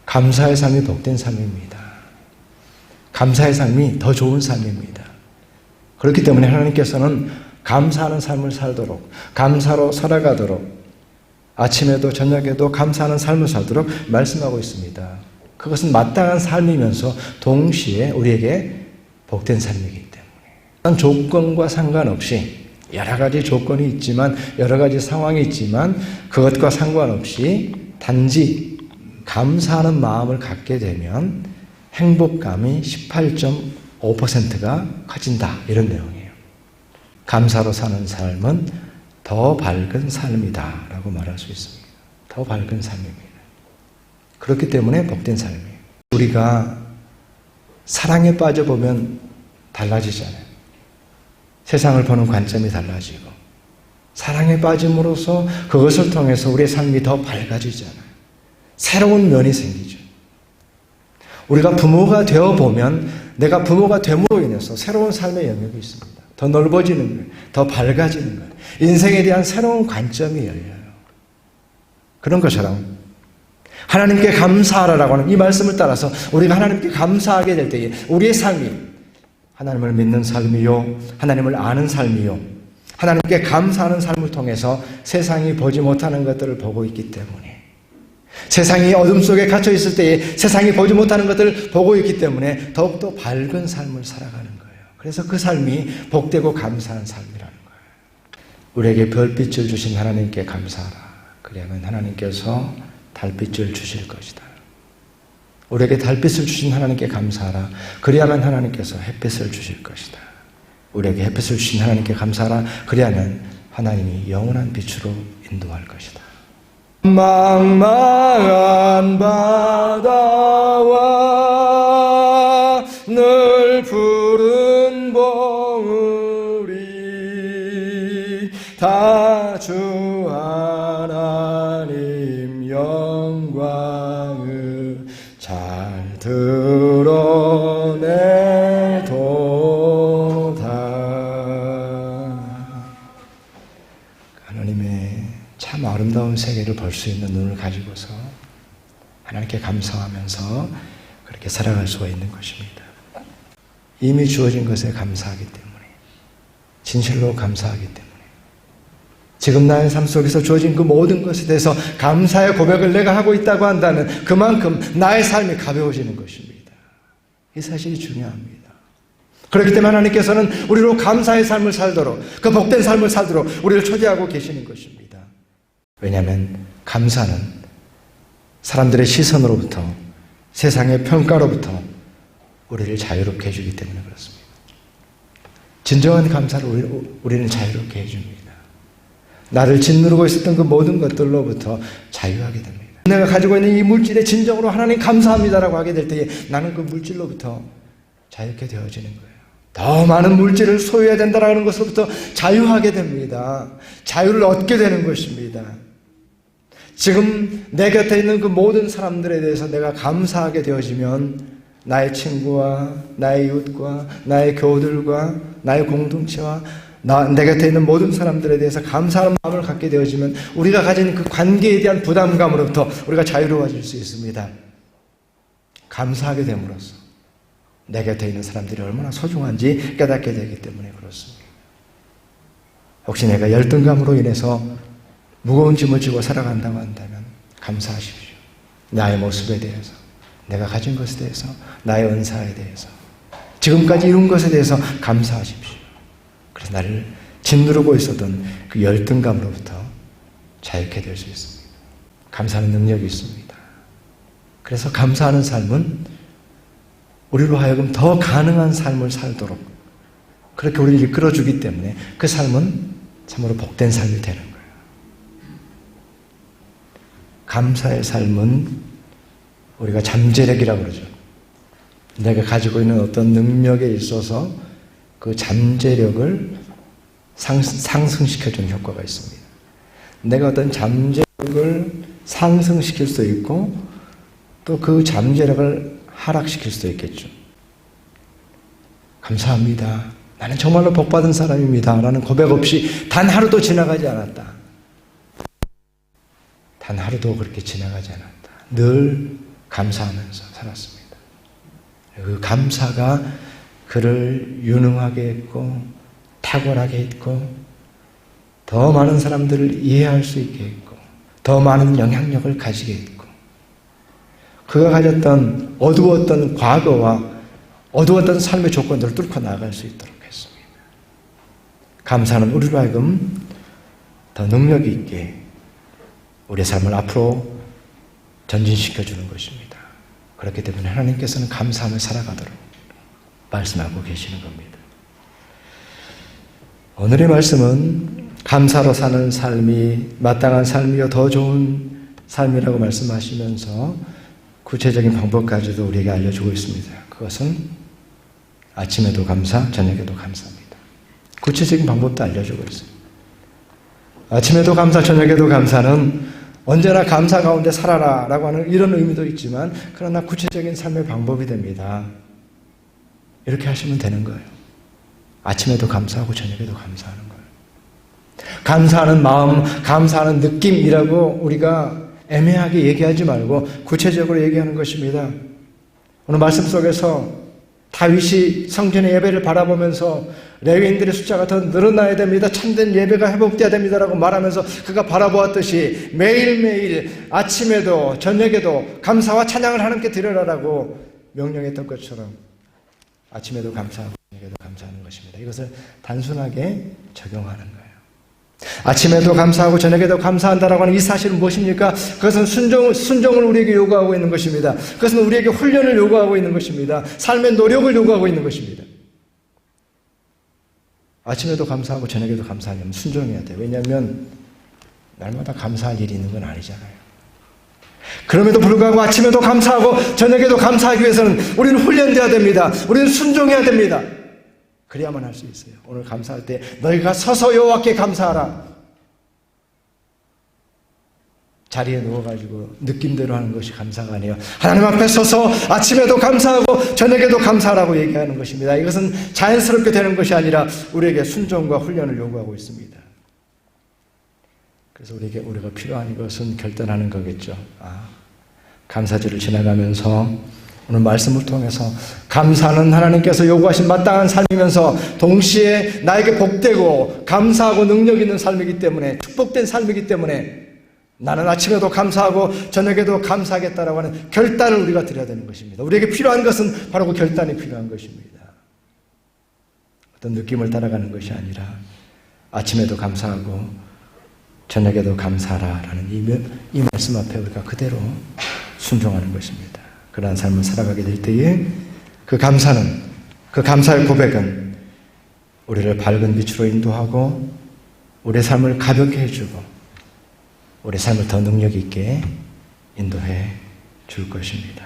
감사의 삶이 복된 삶입니다. 감사의 삶이 더 좋은 삶입니다. 그렇기 때문에 하나님께서는 감사하는 삶을 살도록, 감사로 살아가도록, 아침에도 저녁에도 감사하는 삶을 살도록 말씀하고 있습니다. 그것은 마땅한 삶이면서 동시에 우리에게 복된 삶이기 때문에 조건과 상관없이, 여러 가지 조건이 있지만, 여러 가지 상황이 있지만 그것과 상관없이 단지 감사하는 마음을 갖게 되면 행복감이 18.5%가 커진다, 이런 내용이에요. 감사로 사는 삶은 더 밝은 삶이다 라고 말할 수 있습니다. 더 밝은 삶입니다. 그렇기 때문에 복된 삶이에요. 우리가 사랑에 빠져보면 달라지잖아요. 세상을 보는 관점이 달라지고, 사랑에 빠짐으로써 그것을 통해서 우리의 삶이 더 밝아지잖아요. 새로운 면이 생기죠. 우리가 부모가 되어보면 내가 부모가 됨으로 인해서 새로운 삶의 영역이 있습니다. 더 넓어지는 거예요. 더 밝아지는 거예요. 인생에 대한 새로운 관점이 열려요. 그런 것처럼 하나님께 감사하라라고 하는 이 말씀을 따라서 우리가 하나님께 감사하게 될 때에 우리의 삶이 하나님을 믿는 삶이요, 하나님을 아는 삶이요, 하나님께 감사하는 삶을 통해서 세상이 보지 못하는 것들을 보고 있기 때문에, 세상이 어둠 속에 갇혀 있을 때에 세상이 보지 못하는 것들을 보고 있기 때문에 더욱더 밝은 삶을 살아가는 거예요. 그래서 그 삶이 복되고 감사한 삶이라는 거예요. 우리에게 별빛을 주신 하나님께 감사하라. 그러면 하나님께서 달빛을 주실 것이다. 우리에게 달빛을 주신 하나님께 감사하라. 그리하면 하나님께서 햇빛을 주실 것이다. 우리에게 햇빛을 주신 하나님께 감사하라. 그리하면 하나님이 영원한 빛으로 인도할 것이다. 망망한 바다와 늘 푸른 봉우리 다 주 하나님 영광을 잘 드러내도다. 하나님의 참 아름다운 세계를 볼 수 있는 눈을 가지고서 하나님께 감사하면서 그렇게 살아갈 수가 있는 것입니다. 이미 주어진 것에 감사하기 때문에, 진실로 감사하기 때문에, 지금 나의 삶 속에서 주어진 그 모든 것에 대해서 감사의 고백을 내가 하고 있다고 한다면 그만큼 나의 삶이 가벼워지는 것입니다. 이 사실이 중요합니다. 그렇기 때문에 하나님께서는 우리로 감사의 삶을 살도록, 그 복된 삶을 살도록 우리를 초대하고 계시는 것입니다. 왜냐하면 감사는 사람들의 시선으로부터, 세상의 평가로부터 우리를 자유롭게 해주기 때문에 그렇습니다. 진정한 감사를 우리는 자유롭게 해줍니다. 나를 짓누르고 있었던 그 모든 것들로부터 자유하게 됩니다. 내가 가지고 있는 이 물질에 진정으로 하나님 감사합니다라고 하게 될 때에 나는 그 물질로부터 자유롭게 되어지는 거예요. 더 많은 물질을 소유해야 된다라는 것으로부터 자유하게 됩니다. 자유를 얻게 되는 것입니다. 지금 내 곁에 있는 그 모든 사람들에 대해서 내가 감사하게 되어지면 나의 친구와 나의 이웃과 나의 교우들과 나의 공동체와 내 곁에 있는 모든 사람들에 대해서 감사하는 마음을 갖게 되어지면 우리가 가진 그 관계에 대한 부담감으로부터 우리가 자유로워질 수 있습니다. 감사하게 됨으로써 내 곁에 있는 사람들이 얼마나 소중한지 깨닫게 되기 때문에 그렇습니다. 혹시 내가 열등감으로 인해서 무거운 짐을 지고 살아간다고 한다면 감사하십시오. 나의 모습에 대해서, 내가 가진 것에 대해서, 나의 은사에 대해서, 지금까지 이룬 것에 대해서 감사하십시오. 그래서 나를 짓누르고 있었던 그 열등감으로부터 자유케 될 수 있습니다. 감사하는 능력이 있습니다. 그래서 감사하는 삶은 우리로 하여금 더 가능한 삶을 살도록 그렇게 우리를 이끌어주기 때문에 그 삶은 참으로 복된 삶이 되는 거예요. 감사의 삶은 우리가 잠재력이라고 그러죠. 내가 가지고 있는 어떤 능력에 있어서 그 잠재력을 상승시켜주는 효과가 있습니다. 내가 어떤 잠재력을 상승시킬 수 있고 또 그 잠재력을 하락시킬 수도 있겠죠. 감사합니다. 나는 정말로 복받은 사람입니다. 라는 고백 없이 단 하루도 지나가지 않았다. 단 하루도 그렇게 지나가지 않았다. 늘 감사하면서 살았습니다. 그 감사가 그를 유능하게 했고 탁월하게 했고 더 많은 사람들을 이해할 수 있게 했고 더 많은 영향력을 가지게 했고 그가 가졌던 어두웠던 과거와 어두웠던 삶의 조건들을 뚫고 나아갈 수 있도록 했습니다. 감사는 우리로 하여금 더 능력 있게 우리의 삶을 앞으로 전진시켜주는 것입니다. 그렇기 때문에 하나님께서는 감사하며 살아가도록 말씀하고 계시는 겁니다. 오늘의 말씀은 감사로 사는 삶이 마땅한 삶이요 더 좋은 삶이라고 말씀하시면서 구체적인 방법까지도 우리에게 알려주고 있습니다. 그것은 아침에도 감사, 저녁에도 감사입니다. 구체적인 방법도 알려주고 있습니다. 아침에도 감사, 저녁에도 감사는 언제나 감사 가운데 살아라 라고 하는 이런 의미도 있지만 그러나 구체적인 삶의 방법이 됩니다. 이렇게 하시면 되는 거예요. 아침에도 감사하고 저녁에도 감사하는 거예요. 감사하는 마음, 감사하는 느낌이라고 우리가 애매하게 얘기하지 말고 구체적으로 얘기하는 것입니다. 오늘 말씀 속에서 다윗이 성전의 예배를 바라보면서 레위인들의 숫자가 더 늘어나야 됩니다. 참된 예배가 회복돼야 됩니다라고 말하면서 그가 바라보았듯이 매일매일 아침에도 저녁에도 감사와 찬양을 하나님께 드려라라고 명령했던 것처럼 아침에도 감사하고 저녁에도 감사하는 것입니다. 이것을 단순하게 적용하는 거예요. 아침에도 감사하고 저녁에도 감사한다라고 하는 이 사실은 무엇입니까? 그것은 순종을 우리에게 요구하고 있는 것입니다. 그것은 우리에게 훈련을 요구하고 있는 것입니다. 삶의 노력을 요구하고 있는 것입니다. 아침에도 감사하고 저녁에도 감사하려면 순종해야 돼요. 왜냐하면 날마다 감사할 일이 있는 건 아니잖아요. 그럼에도 불구하고 아침에도 감사하고 저녁에도 감사하기 위해서는 우리는 훈련돼야 됩니다. 우리는 순종해야 됩니다. 그래야만 할 수 있어요. 오늘 감사할 때 너희가 서서 여호와께 감사하라. 자리에 누워가지고 느낌대로 하는 것이 감사가 아니에요. 하나님 앞에 서서 아침에도 감사하고 저녁에도 감사하라고 얘기하는 것입니다. 이것은 자연스럽게 되는 것이 아니라 우리에게 순종과 훈련을 요구하고 있습니다. 그래서 우리가 필요한 것은 결단하는 거겠죠. 감사절을 지나가면서 오늘 말씀을 통해서 감사는 하나님께서 요구하신 마땅한 삶이면서 동시에 나에게 복되고 감사하고 능력 있는 삶이기 때문에 축복된 삶이기 때문에 나는 아침에도 감사하고 저녁에도 감사하겠다라고 하는 결단을 우리가 드려야 되는 것입니다. 우리에게 필요한 것은 바로 그 결단이 필요한 것입니다. 어떤 느낌을 따라가는 것이 아니라 아침에도 감사하고 저녁에도 감사하라라는 이 말씀 앞에 우리가 그대로 순종하는 것입니다. 그러한 삶을 살아가게 될 때에 그 감사는, 그 감사의 고백은 우리를 밝은 빛으로 인도하고 우리의 삶을 가볍게 해주고 우리의 삶을 더 능력 있게 인도해 줄 것입니다.